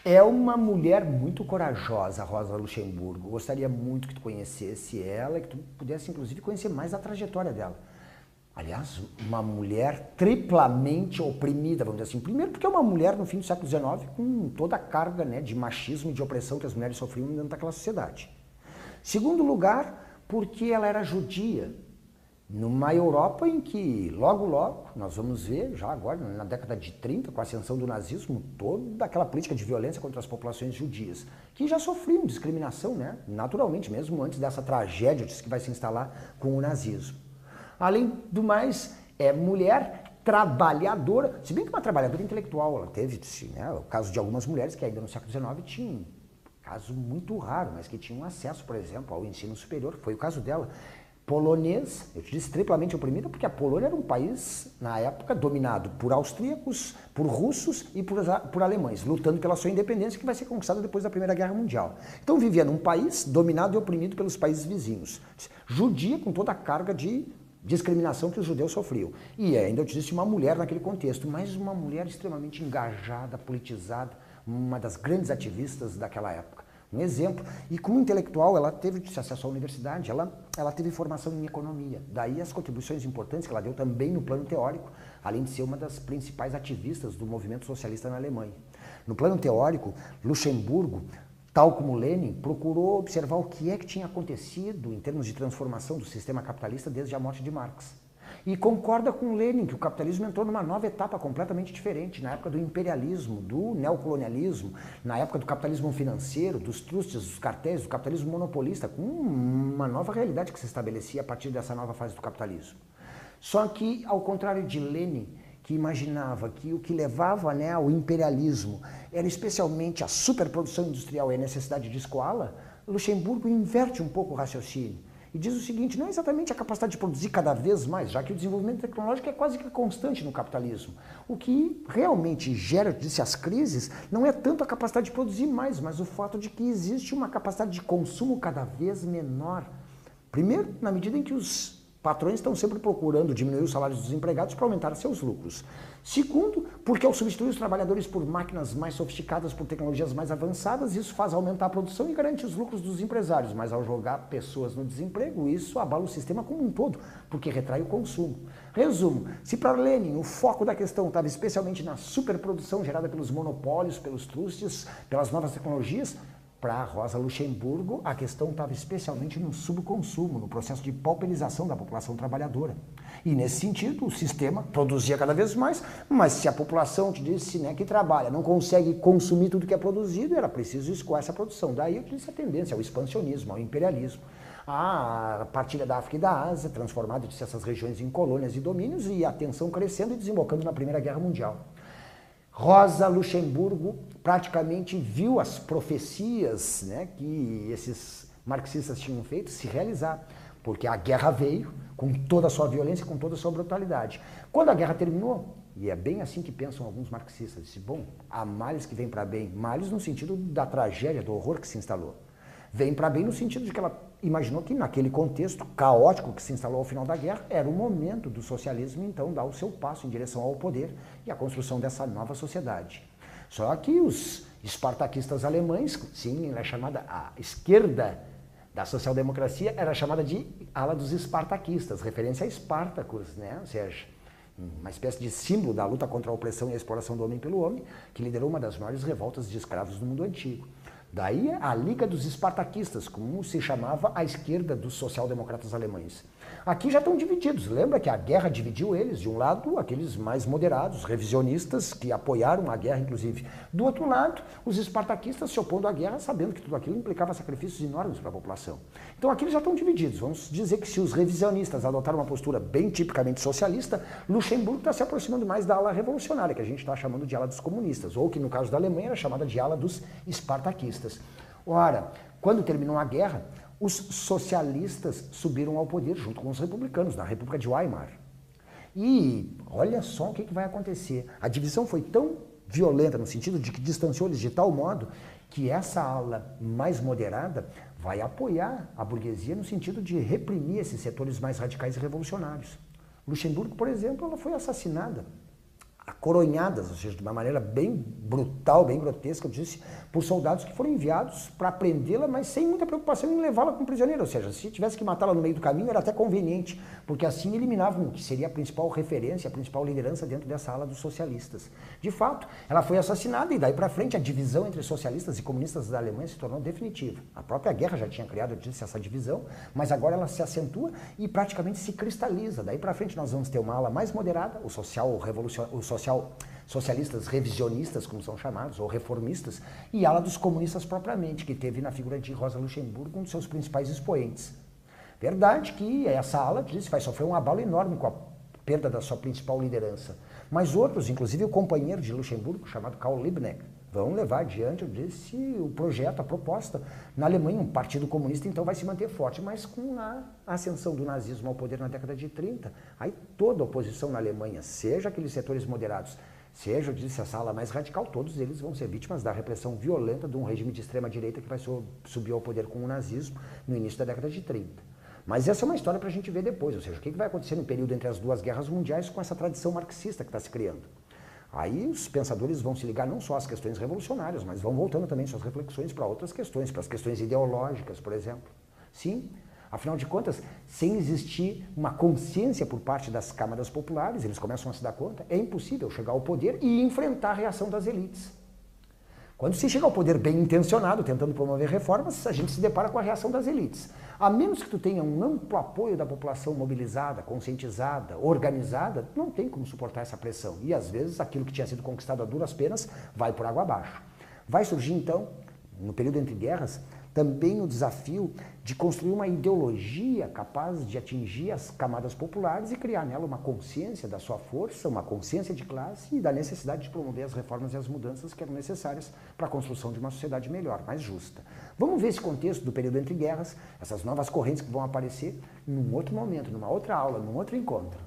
É uma mulher muito corajosa, a Rosa Luxemburgo. Gostaria muito que tu conhecesse ela, que tu pudesse, inclusive, conhecer mais a trajetória dela. Aliás, uma mulher triplamente oprimida, vamos dizer assim. Primeiro porque é uma mulher no fim do século XIX com toda a carga, né, de machismo e de opressão que as mulheres sofriam dentro daquela sociedade. Segundo lugar, porque ela era judia, numa Europa em que, logo, nós vamos ver, já agora, na década de 30, com a ascensão do nazismo, toda aquela política de violência contra as populações judias, que já sofriam discriminação, né? Naturalmente, mesmo antes dessa tragédia que vai se instalar com o nazismo. Além do mais, é mulher trabalhadora, se bem que uma trabalhadora intelectual, ela teve, né, o caso de algumas mulheres que ainda no século XIX tinham, caso muito raro, mas que tinham acesso, por exemplo, ao ensino superior, foi o caso dela. Polonês, eu te disse triplamente oprimida, porque a Polônia era um país, na época, dominado por austríacos, por russos e por alemães, lutando pela sua independência, que vai ser conquistada depois da Primeira Guerra Mundial. Então vivia num país dominado e oprimido pelos países vizinhos. Judia com toda a carga de discriminação que os judeus sofriam. E ainda eu te disse uma mulher naquele contexto, mas uma mulher extremamente engajada, politizada, uma das grandes ativistas daquela época. Um exemplo. E como intelectual, ela teve acesso à universidade, ela teve formação em economia. Daí as contribuições importantes que ela deu também no plano teórico, além de ser uma das principais ativistas do movimento socialista na Alemanha. No plano teórico, Luxemburgo, tal como Lenin, procurou observar o que é que tinha acontecido em termos de transformação do sistema capitalista desde a morte de Marx. E concorda com Lenin que o capitalismo entrou numa nova etapa completamente diferente, na época do imperialismo, do neocolonialismo, na época do capitalismo financeiro, dos trustes, dos cartéis, do capitalismo monopolista, com uma nova realidade que se estabelecia a partir dessa nova fase do capitalismo. Só que, ao contrário de Lenin, que imaginava que o que levava, né, ao imperialismo era especialmente a superprodução industrial e a necessidade de escoá-la, Luxemburgo inverte um pouco o raciocínio. E diz o seguinte, não é exatamente a capacidade de produzir cada vez mais, já que o desenvolvimento tecnológico é quase que constante no capitalismo. O que realmente gera, disse, as crises não é tanto a capacidade de produzir mais, mas o fato de que existe uma capacidade de consumo cada vez menor. Primeiro, na medida em que os patrões estão sempre procurando diminuir os salários dos empregados para aumentar seus lucros. Segundo, porque ao substituir os trabalhadores por máquinas mais sofisticadas, por tecnologias mais avançadas, isso faz aumentar a produção e garante os lucros dos empresários. Mas ao jogar pessoas no desemprego, isso abala o sistema como um todo, porque retrai o consumo. Resumo, se para Lenin o foco da questão estava especialmente na superprodução gerada pelos monopólios, pelos trustes, pelas novas tecnologias, para Rosa Luxemburgo, a questão estava especialmente no subconsumo, no processo de pauperização da população trabalhadora. E nesse sentido, o sistema produzia cada vez mais, mas se a população, te disse, né, que trabalha, não consegue consumir tudo que é produzido, era preciso escoar essa produção. Daí eu disse a tendência ao expansionismo, ao imperialismo. A partilha da África e da Ásia, transformando essas regiões em colônias e domínios, e a tensão crescendo e desembocando na Primeira Guerra Mundial. Rosa Luxemburgo praticamente viu as profecias, né, que esses marxistas tinham feito se realizar, porque a guerra veio com toda a sua violência, com toda a sua brutalidade. Quando a guerra terminou, e é bem assim que pensam alguns marxistas, disse, bom, há males que vêm para bem, males no sentido da tragédia, do horror que se instalou. Vem para bem no sentido de que ela imaginou que naquele contexto caótico que se instalou ao final da guerra, era o momento do socialismo, então, dar o seu passo em direção ao poder e à construção dessa nova sociedade. Só que os espartaquistas alemães, sim, era chamada a esquerda da social-democracia, era chamada de ala dos espartaquistas, referência a Espartacus, né? Ou seja, uma espécie de símbolo da luta contra a opressão e a exploração do homem pelo homem, que liderou uma das maiores revoltas de escravos do mundo antigo. Daí a Liga dos Espartaquistas, como se chamava a esquerda dos social-democratas alemães. Aqui já estão divididos. Lembra que a guerra dividiu eles? De um lado, aqueles mais moderados, revisionistas, que apoiaram a guerra, inclusive. Do outro lado, os espartaquistas se opondo à guerra, sabendo que tudo aquilo implicava sacrifícios enormes para a população. Então aqui eles já estão divididos. Vamos dizer que se os revisionistas adotaram uma postura bem tipicamente socialista, Luxemburgo está se aproximando mais da ala revolucionária, que a gente está chamando de ala dos comunistas, ou que no caso da Alemanha era chamada de ala dos espartaquistas. Ora, quando terminou a guerra, os socialistas subiram ao poder junto com os republicanos, na República de Weimar. E olha só o que vai acontecer. A divisão foi tão violenta no sentido de que distanciou eles de tal modo que essa ala mais moderada vai apoiar a burguesia no sentido de reprimir esses setores mais radicais e revolucionários. Luxemburgo, por exemplo, ela foi assassinada acoronhadas, ou seja, de uma maneira bem brutal, bem grotesca, eu disse, por soldados que foram enviados para prendê-la, mas sem muita preocupação em levá-la como prisioneira. Ou seja, se tivesse que matá-la no meio do caminho, era até conveniente, porque assim eliminavam o que seria a principal referência, a principal liderança dentro dessa ala dos socialistas. De fato, ela foi assassinada e daí para frente a divisão entre socialistas e comunistas da Alemanha se tornou definitiva. A própria guerra já tinha criado, eu disse, essa divisão, mas agora ela se acentua e praticamente se cristaliza. Daí para frente nós vamos ter uma ala mais moderada, o socialistas revisionistas, como são chamados, ou reformistas, e ala dos comunistas propriamente, que teve na figura de Rosa Luxemburgo um dos seus principais expoentes. Verdade que essa ala, disse, vai sofrer um abalo enorme com a perda da sua principal liderança. Mas outros, inclusive o companheiro de Luxemburgo, chamado Karl Liebknecht, vão levar adiante, eu disse, o projeto, a proposta. Na Alemanha, um partido comunista, então, vai se manter forte, mas com a ascensão do nazismo ao poder na década de 30, aí toda a oposição na Alemanha, seja aqueles setores moderados, seja, eu disse, essa ala mais radical, todos eles vão ser vítimas da repressão violenta de um regime de extrema-direita que vai subir ao poder com o nazismo no início da década de 30. Mas essa é uma história para a gente ver depois, ou seja, o que vai acontecer no período entre as duas guerras mundiais com essa tradição marxista que está se criando. Aí os pensadores vão se ligar não só às questões revolucionárias, mas vão voltando também suas reflexões para outras questões, para as questões ideológicas, por exemplo. Sim, afinal de contas, sem existir uma consciência por parte das câmaras populares, eles começam a se dar conta, é impossível chegar ao poder e enfrentar a reação das elites. Quando se chega ao poder bem intencionado, tentando promover reformas, a gente se depara com a reação das elites. A menos que tu tenha um amplo apoio da população mobilizada, conscientizada, organizada, não tem como suportar essa pressão. E às vezes aquilo que tinha sido conquistado a duras penas vai por água abaixo. Vai surgir então, no período entre guerras, também o desafio de construir uma ideologia capaz de atingir as camadas populares e criar nela uma consciência da sua força, uma consciência de classe e da necessidade de promover as reformas e as mudanças que eram necessárias para a construção de uma sociedade melhor, mais justa. Vamos ver esse contexto do período entre guerras, essas novas correntes que vão aparecer num outro momento, numa outra aula, num outro encontro.